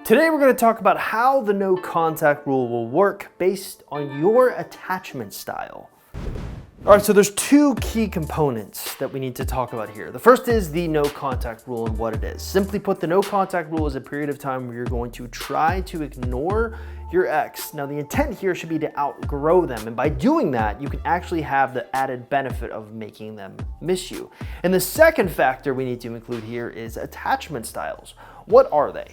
Today we're going to talk about how the no contact rule will work based on your attachment style. All right, so there's two key components that we need to talk about here. The first is the no contact rule and what it is. Simply put, the no contact rule is a period of time where you're going to try to ignore your ex. Now, the intent here should be to outgrow them, and by doing that, you can actually have the added benefit of making them miss you. And the second factor we need to include here is attachment styles. What are they?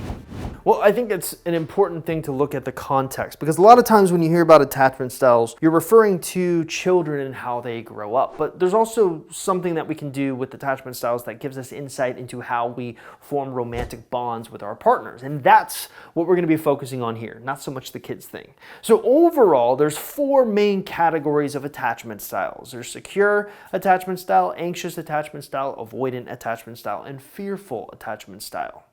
Well, I think it's an important thing to look at the context, because a lot of times when you hear about attachment styles, you're referring to children and how they grow up. But there's also something that we can do with attachment styles that gives us insight into how we form romantic bonds with our partners. And that's what we're going to be focusing on here, not so much the kids thing. So overall, there's four main categories of attachment styles. There's secure attachment style, anxious attachment style, avoidant attachment style, and fearful attachment style.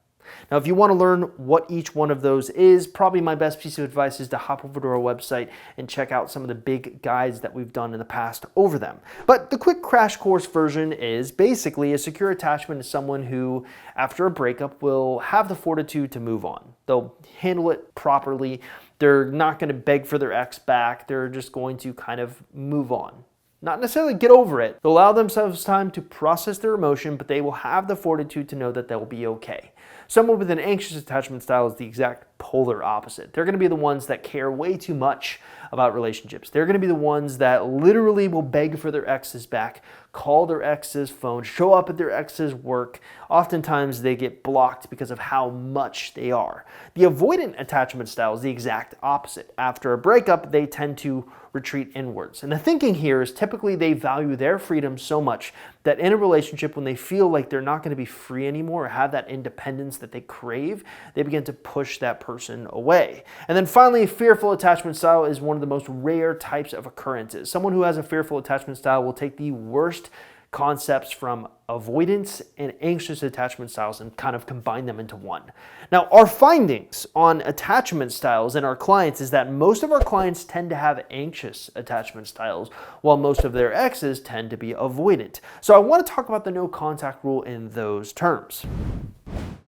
Now, if you want to learn what each one of those is, probably my best piece of advice is to hop over to our website and check out some of the big guides that we've done in the past over them. But the quick crash course version is basically a secure attachment is someone who, after a breakup, will have the fortitude to move on. They'll handle it properly. They're not going to beg for their ex back. They're just going to kind of move on. Not necessarily get over it. They'll allow themselves time to process their emotion, but they will have the fortitude to know that they'll be okay. Someone with an anxious attachment style is the exact polar opposite. They're going to be the ones that care way too much about relationships. They're going to be the ones that literally will beg for their exes back, call their ex's phone, show up at their ex's work. Oftentimes they get blocked because of how much they are. The avoidant attachment style is the exact opposite. After a breakup, they tend to retreat inwards. And the thinking here is typically they value their freedom so much that in a relationship, when they feel like they're not going to be free anymore or have that independence that they crave, they begin to push that person away. And then finally, fearful attachment style is one of the most rare types of occurrences. Someone who has a fearful attachment style will take the worst concepts from avoidance and anxious attachment styles and kind of combine them into one. Now, our findings on attachment styles in our clients is that most of our clients tend to have anxious attachment styles, while most of their exes tend to be avoidant. So I want to talk about the no contact rule in those terms.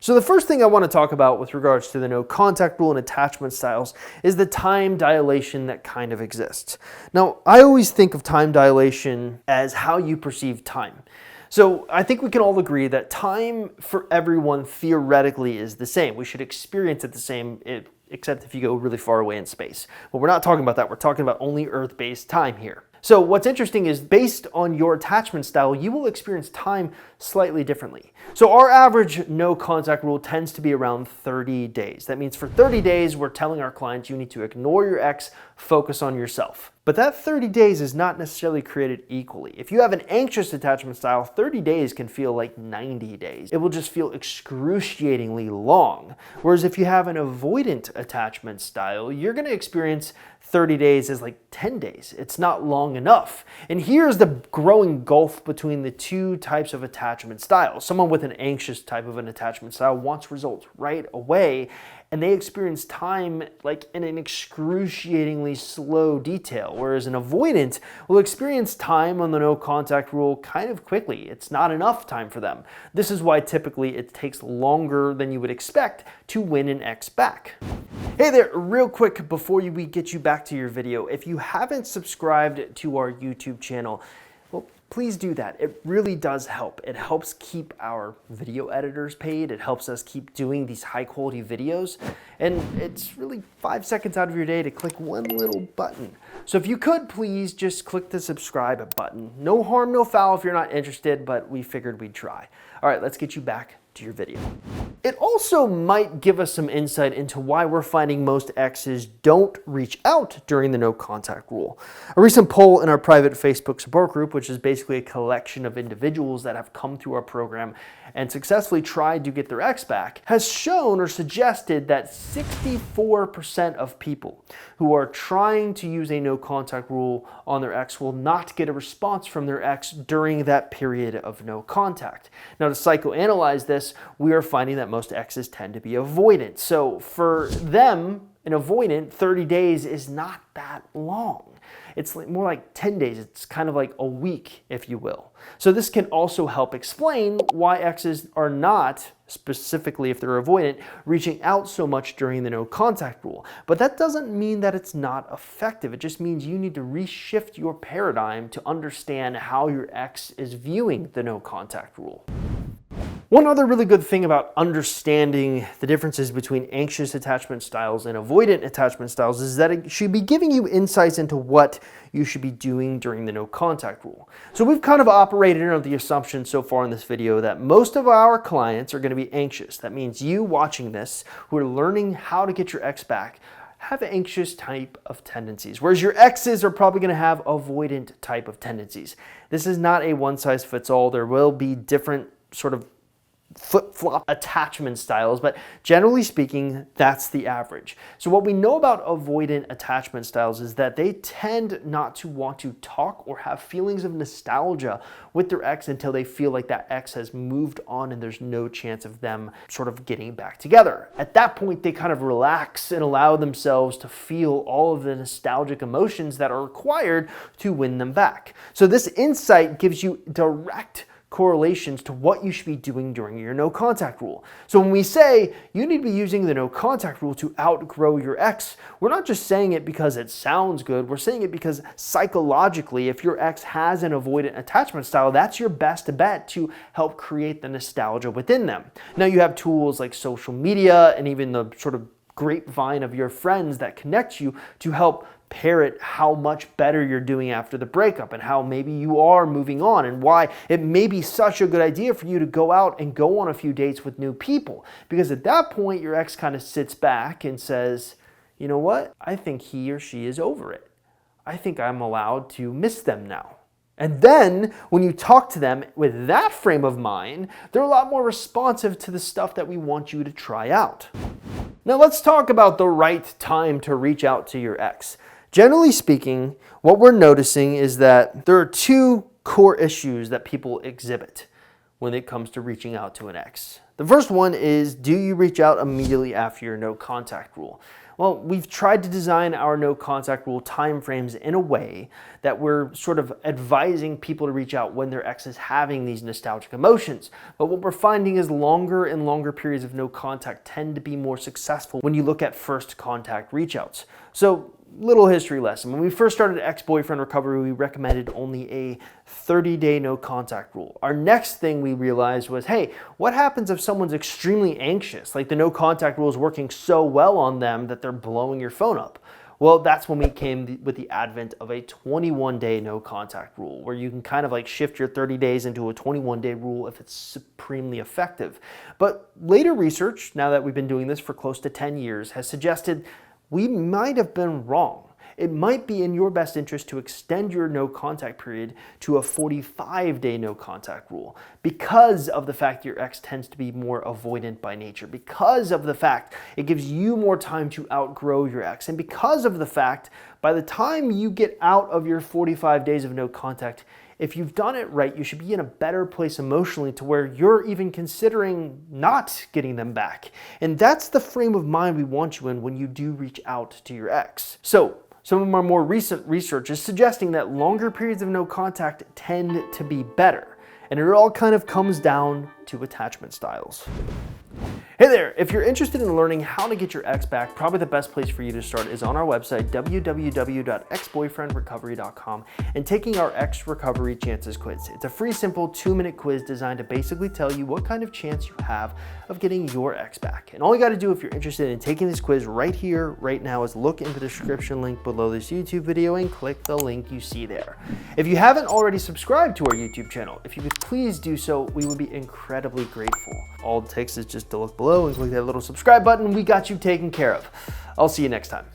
So the first thing I want to talk about with regards to the no contact rule and attachment styles is the time dilation that kind of exists. Now, I always think of time dilation as how you perceive time. So I think we can all agree that time for everyone theoretically is the same. We should experience it the same, except if you go really far away in space. But we're not talking about that. We're talking about only Earth-based time here. So what's interesting is based on your attachment style, you will experience time slightly differently. So our average no contact rule tends to be around 30 days. That means for 30 days, we're telling our clients you need to ignore your ex, focus on yourself. But that 30 days is not necessarily created equally. If you have an anxious attachment style, 30 days can feel like 90 days. It will just feel excruciatingly long. Whereas if you have an avoidant attachment style, you're going to experience 30 days as like 10 days. It's not long enough. And here's the growing gulf between the two types of attachment styles. Someone with an anxious type of an attachment style wants results right away, and they experience time like in an excruciatingly slow detail, whereas an avoidant will experience time on the no contact rule kind of quickly. It's not enough time for them. This is why typically it takes longer than you would expect to win an ex back. Hey there, real quick before we get you back to your video, if you haven't subscribed to our YouTube channel, well, please do that. It really does help. It helps keep our video editors paid. It helps us keep doing these high quality videos. And it's really 5 seconds out of your day to click one little button. So if you could please just click the subscribe button. No harm, no foul if you're not interested, but we figured we'd try. All right, let's get you back to your video. It also might give us some insight into why we're finding most exes don't reach out during the no contact rule. A recent poll in our private Facebook support group, which is basically a collection of individuals that have come through our program and successfully tried to get their ex back, has shown or suggested that 64% of people who are trying to use a no contact rule on their ex will not get a response from their ex during that period of no contact. Now, to psychoanalyze this, we are finding that most exes tend to be avoidant. So for them, an avoidant, 30 days is not that long. It's more like 10 days. It's kind of like a week, if you will. So this can also help explain why exes are not, specifically if they're avoidant, reaching out so much during the no contact rule. But that doesn't mean that it's not effective. It just means you need to reshift your paradigm to understand how your ex is viewing the no contact rule. One other really good thing about understanding the differences between anxious attachment styles and avoidant attachment styles is that it should be giving you insights into what you should be doing during the no contact rule. So we've kind of operated under the assumption so far in this video that most of our clients are going to be anxious. That means you watching this, who are learning how to get your ex back, have anxious type of tendencies, whereas your exes are probably going to have avoidant type of tendencies. This is not a one size fits all. There will be different sort of flip-flop attachment styles, but generally speaking, that's the average. So what we know about avoidant attachment styles is that they tend not to want to talk or have feelings of nostalgia with their ex until they feel like that ex has moved on and there's no chance of them sort of getting back together. At that point, they kind of relax and allow themselves to feel all of the nostalgic emotions that are required to win them back. So this insight gives you direct correlations to what you should be doing during your no contact rule. So when we say you need to be using the no contact rule to outgrow your ex, we're not just saying it because it sounds good. We're saying it because psychologically, if your ex has an avoidant attachment style, that's your best bet to help create the nostalgia within them. Now you have tools like social media and even the sort of grapevine of your friends that connect you to help parrot how much better you're doing after the breakup and how maybe you are moving on and why it may be such a good idea for you to go out and go on a few dates with new people. Because at that point, your ex kind of sits back and says, you know what? I think he or she is over it. I think I'm allowed to miss them now. And then when you talk to them with that frame of mind, they're a lot more responsive to the stuff that we want you to try out. Now let's talk about the right time to reach out to your ex. Generally speaking, what we're noticing is that there are two core issues that people exhibit when it comes to reaching out to an ex. The first one is, do you reach out immediately after your no contact rule? Well, we've tried to design our no contact rule timeframes in a way that we're sort of advising people to reach out when their ex is having these nostalgic emotions. But what we're finding is longer and longer periods of no contact tend to be more successful when you look at first contact reach outs. So, little history lesson. When we first started ex-boyfriend recovery, we recommended only a 30-day no contact rule. Our next thing we realized was, hey, what happens if someone's extremely anxious? Like the no contact rule is working so well on them that they're blowing your phone up. Well, that's when we came with the advent of a 21-day no contact rule, where you can kind of like shift your 30 days into a 21-day rule if it's supremely effective. But later research, now that we've been doing this for close to 10 years, has suggested we might have been wrong. It might be in your best interest to extend your no contact period to a 45-day no contact rule because of the fact your ex tends to be more avoidant by nature, because of the fact it gives you more time to outgrow your ex, and because of the fact by the time you get out of your 45 days of no contact, if you've done it right, you should be in a better place emotionally to where you're even considering not getting them back. And that's the frame of mind we want you in when you do reach out to your ex. So, some of our more recent research is suggesting that longer periods of no contact tend to be better. And it all kind of comes down to attachment styles. Hey there, if you're interested in learning how to get your ex back, probably the best place for you to start is on our website, www.exboyfriendrecovery.com, and taking our Ex Recovery Chances quiz. It's a free, simple 2-minute quiz designed to basically tell you what kind of chance you have of getting your ex back. And all you gotta do if you're interested in taking this quiz right here, right now, is look in the description link below this YouTube video and click the link you see there. If you haven't already subscribed to our YouTube channel, if you could please do so, we would be incredibly grateful. All it takes is just to look below and click that little subscribe button. We got you taken care of. I'll see you next time.